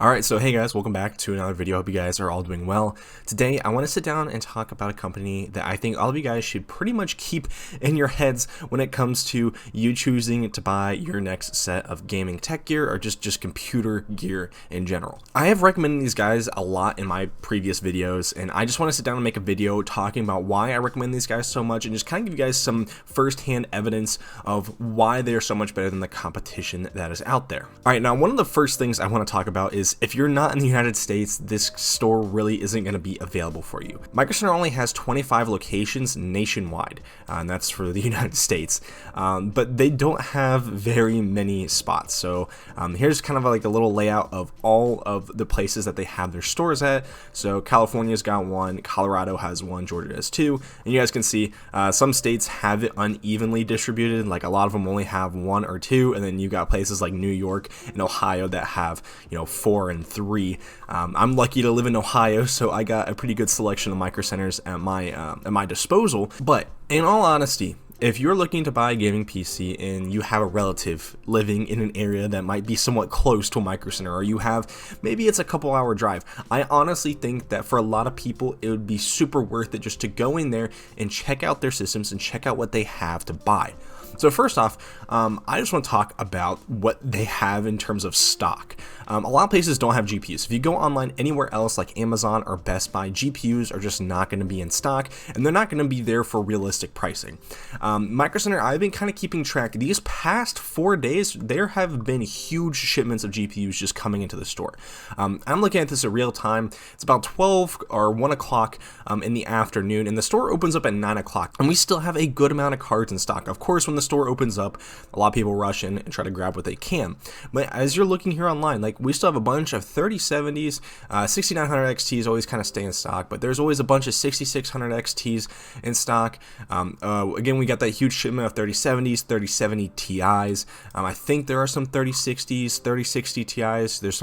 Alright, so hey guys, welcome back to another video. Hope you guys are all doing well. Today, I want to sit down and talk about a company that I think all of you guys should pretty much keep in your heads when it comes to you choosing to buy your next set of gaming tech gear or just computer gear in general. I have recommended these guys a lot in my previous videos, and I just want to sit down and make a video talking about why I recommend these guys so much and just kind of give you guys some first-hand evidence of why they're so much better than the competition that is out there. Alright, now one of the first things I want to talk about is if you're not in the United States, this store really isn't going to be available for you. Microcenter only has 25 locations nationwide, and that's for the United States, but they don't have very many spots. So here's kind of like a little layout of all of the places that they have their stores at. So California's got one, Colorado has one, Georgia has two, and you guys can see some states have it unevenly distributed. Like a lot of them only have one or two, and then you got places like New York and Ohio that have, you know, 4 and 3. I'm lucky to live in Ohio, so I got a pretty good selection of microcenters at my disposal. But in all honesty, if you're looking to buy a gaming PC and you have a relative living in an area that might be somewhat close to a microcenter, or you have, maybe it's a couple hour drive, I honestly think that for a lot of people it would be super worth it just to go in there and check out their systems and check out what they have to buy. So first off, I just want to talk about what they have in terms of stock. A lot of places don't have GPUs. If you go online anywhere else like Amazon or Best Buy, GPUs are just not going to be in stock, and they're not going to be there for realistic pricing. Microcenter, I've been kind of keeping track. These past 4 days, there have been huge shipments of GPUs just coming into the store. I'm looking at this in real time. It's about 12 or 1 o'clock in the afternoon, and the store opens up at 9 o'clock, and we still have a good amount of cards in stock. Of course, when the store opens up, a lot of people rush in and try to grab what they can. But as you're looking here online, like we still have a bunch of 3070s, 6900 XTs always kind of stay in stock, but there's always a bunch of 6600 XTs in stock. Again, we got that huge shipment of 3070s, 3070 Ti's. I think there are some 3060s, 3060 Ti's. There's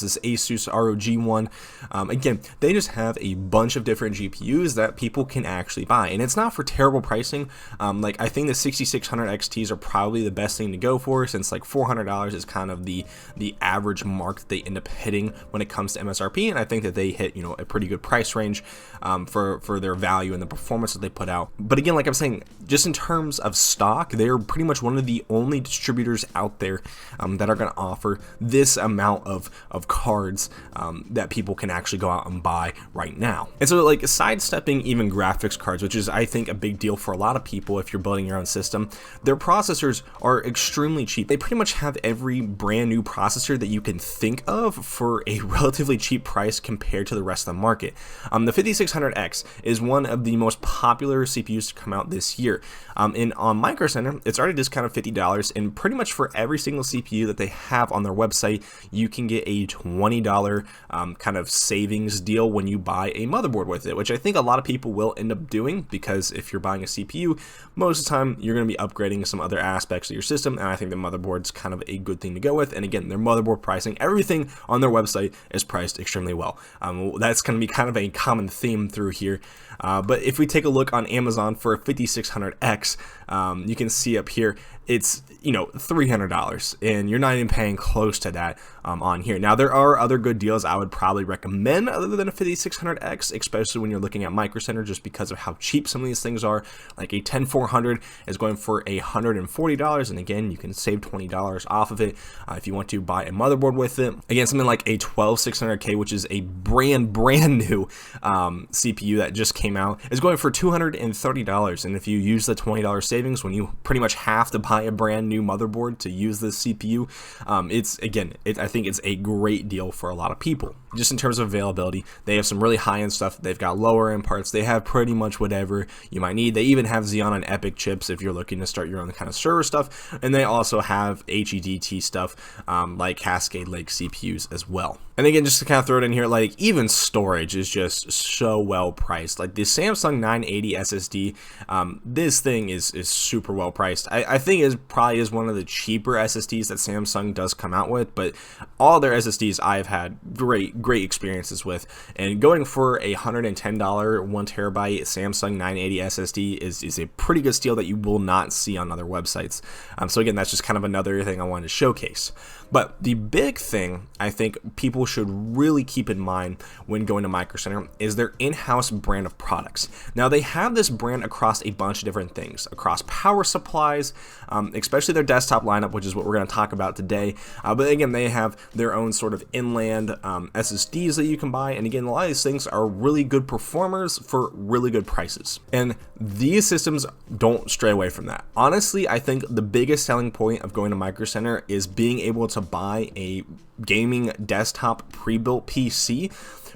this Asus ROG one. Again, they just have a bunch of different GPUs that people can actually buy, and it's not for terrible pricing. Like I think the 6600 XTs are probably the best thing to go for, since like $400 is kind of the average mark that they end up hitting when it comes to MSRP, and I think that they hit, you know, a pretty good price range for their value and the performance that they put out. But again, like I'm saying, just in terms of stock, they're pretty much one of the only distributors out there that are going to offer this amount of cards that people can actually go out and buy right now. And so, like, sidestepping even graphics cards, which is I think a big deal for a lot of people if you're building your own system, their processors are extremely cheap. They pretty much have every brand new processor that you can think of for a relatively cheap price compared to the rest of the market. The 5600X is one of the most popular CPUs to come out this year. And on Microcenter, it's already discounted $50, and pretty much for every single CPU that they have on their website, you can get a $20 kind of savings deal when you buy a motherboard with it, which I think a lot of people will end up doing, because if you're buying a CPU, most of the time you're going to be upgrading some other aspects of your system, and I think the motherboard's kind of a good thing to go with. And again, their motherboard pricing, everything on their website is priced extremely well. That's going to be kind of a common theme through here. But if we take a look on Amazon for a 5600X, you can see up here, it's, you know, $300, and you're not even paying close to that on here. Now, there are other good deals I would probably recommend other than a 5600X, especially when you're looking at Microcenter, just because of how cheap some of these things are. Like a 10400 is going for $140, and again, you can save $20 off of it if you want to buy a motherboard with it. Again, something like a 12600K, which is a brand new CPU that just came out, is going for $230, and if you use the $20 savings when you pretty much have to buy a brand new motherboard to use this CPU, I think it's a great deal for a lot of people. Just in terms of availability, they have some really high-end stuff. They've got lower-end parts. They have pretty much whatever you might need. They even have Xeon and Epic chips if you're looking to start your own kind of server stuff, and they also have HEDT stuff like Cascade Lake CPUs as well. And again, just to kind of throw it in here, like even storage is just so well priced. Like the Samsung 980 SSD, this thing is super well priced. I think it probably is one of the cheaper SSDs that Samsung does come out with, but all their SSDs I've had great experiences with. And going for a $110 1TB Samsung 980 SSD is a pretty good steal that you will not see on other websites. So again, that's just kind of another thing I wanted to showcase. But the big thing I think people should really keep in mind when going to Microcenter is their in-house brand of products. Now, they have this brand across a bunch of different things, across power supplies, especially their desktop lineup, which is what we're going to talk about today. But again, they have their own sort of inland SSDs that you can buy. And again, a lot of these things are really good performers for really good prices. And these systems don't stray away from that. Honestly, I think the biggest selling point of going to Microcenter is being able to buy a gaming desktop pre-built PC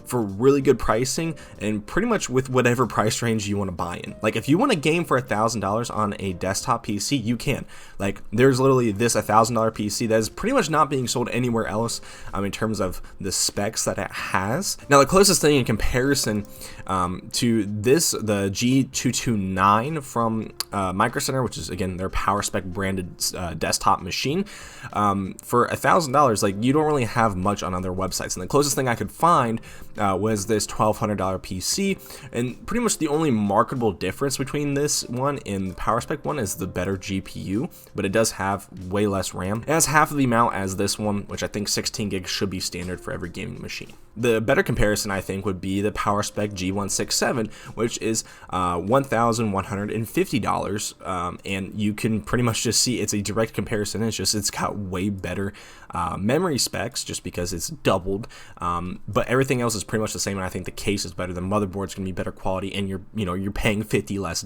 for really good pricing and pretty much with whatever price range you want to buy in. Like if you want a game for $1,000 on a desktop PC, you can. Like there's literally this $1,000 PC that is pretty much not being sold anywhere else in terms of the specs that it has. Now the closest thing in comparison to this, the G229 from Microcenter, which is again their PowerSpec branded desktop machine, for $1,000, like you don't really have much on other websites. And the closest thing I could find was this $1,200 PC, and pretty much the only marketable difference between this one and the PowerSpec one is the better GPU, but it does have way less RAM. It has half of the amount as this one, which I think 16 gigs should be standard for every gaming machine. The better comparison I think would be the PowerSpec G167, which is $1,150, and you can pretty much just see it's a direct comparison. It's got way better memory specs just because it's doubled, but everything else is pretty much the same, and I think the case is better. The motherboard's gonna be better quality, and you're paying $50 less,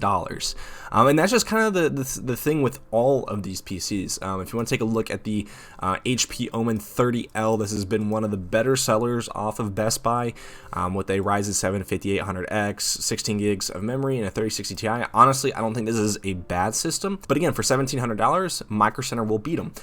and that's just kind of the thing with all of these PCs. If you want to take a look at the HP Omen 30L, this has been one of the better sellers off of Best Buy, with a Ryzen 7 5800X, 16 gigs of memory, and a 3060 Ti. Honestly, I don't think this is a bad system, but again, for $1,700, Microcenter will beat them.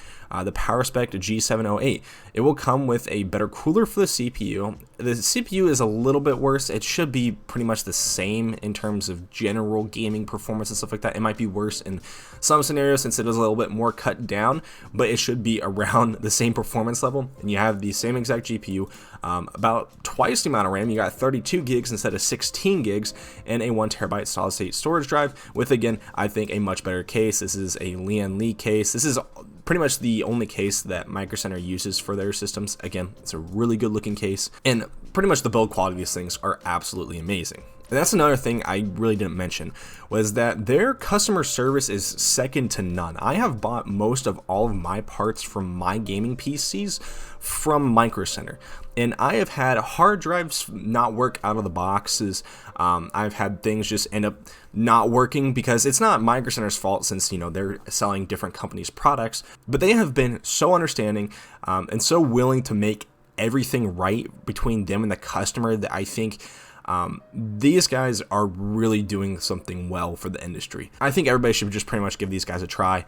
The PowerSpec G708, it will come with a better cooler for the CPU. The CPU is a little bit worse. It should be pretty much the same in terms of general gaming performance and stuff like that. It might be worse in some scenarios since it is a little bit more cut down, but it should be around the same performance level. And you have the same exact GPU, about twice the amount of RAM. You got 32 gigs instead of 16 gigs, and a 1 terabyte solid state storage drive with, again, I think a much better case. This is a Lian Li case. This is pretty much the only case that Microcenter uses for their systems. Again, it's a really good looking case, and pretty much the build quality of these things are absolutely amazing. And that's another thing I really didn't mention, was that their customer service is second to none. I have bought most of all of my parts from my gaming PCs from Microcenter, and I have had hard drives not work out of the boxes. I've had things just end up not working because it's not Microcenter's fault, since they're selling different companies' products, but they have been so understanding and so willing to make everything right between them and the customer that I think these guys are really doing something well for the industry. I think everybody should just pretty much give these guys a try,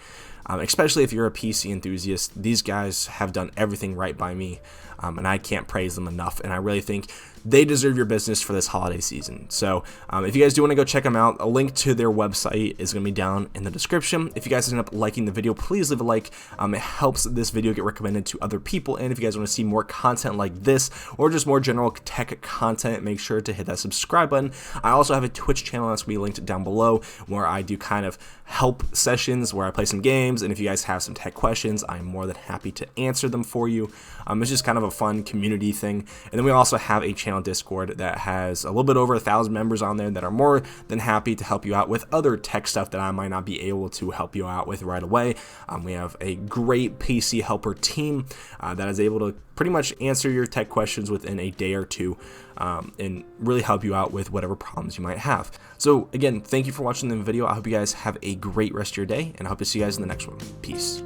especially if you're a PC enthusiast. These guys have done everything right by me, and I can't praise them enough, and I really think they deserve your business for this holiday season. So if you guys do want to go check them out, a link to their website is going to be down in the description. If you guys end up liking the video, please leave a like. It helps this video get recommended to other people, and if you guys want to see more content like this or just more general tech content, make sure to hit that subscribe button. I also have a Twitch channel that's going to be linked down below, where I do kind of help sessions where I play some games, and if you guys have some tech questions, I'm more than happy to answer them for you. It's just kind of a fun community thing. And then we also have a channel Discord that has a little bit over 1,000 members on there that are more than happy to help you out with other tech stuff that I might not be able to help you out with right away. We have a great PC helper team that is able to pretty much answer your tech questions within a day or two, and really help you out with whatever problems you might have. So again, thank you for watching the video. I hope you guys have a great rest of your day, and I hope to see you guys in the next one. Peace.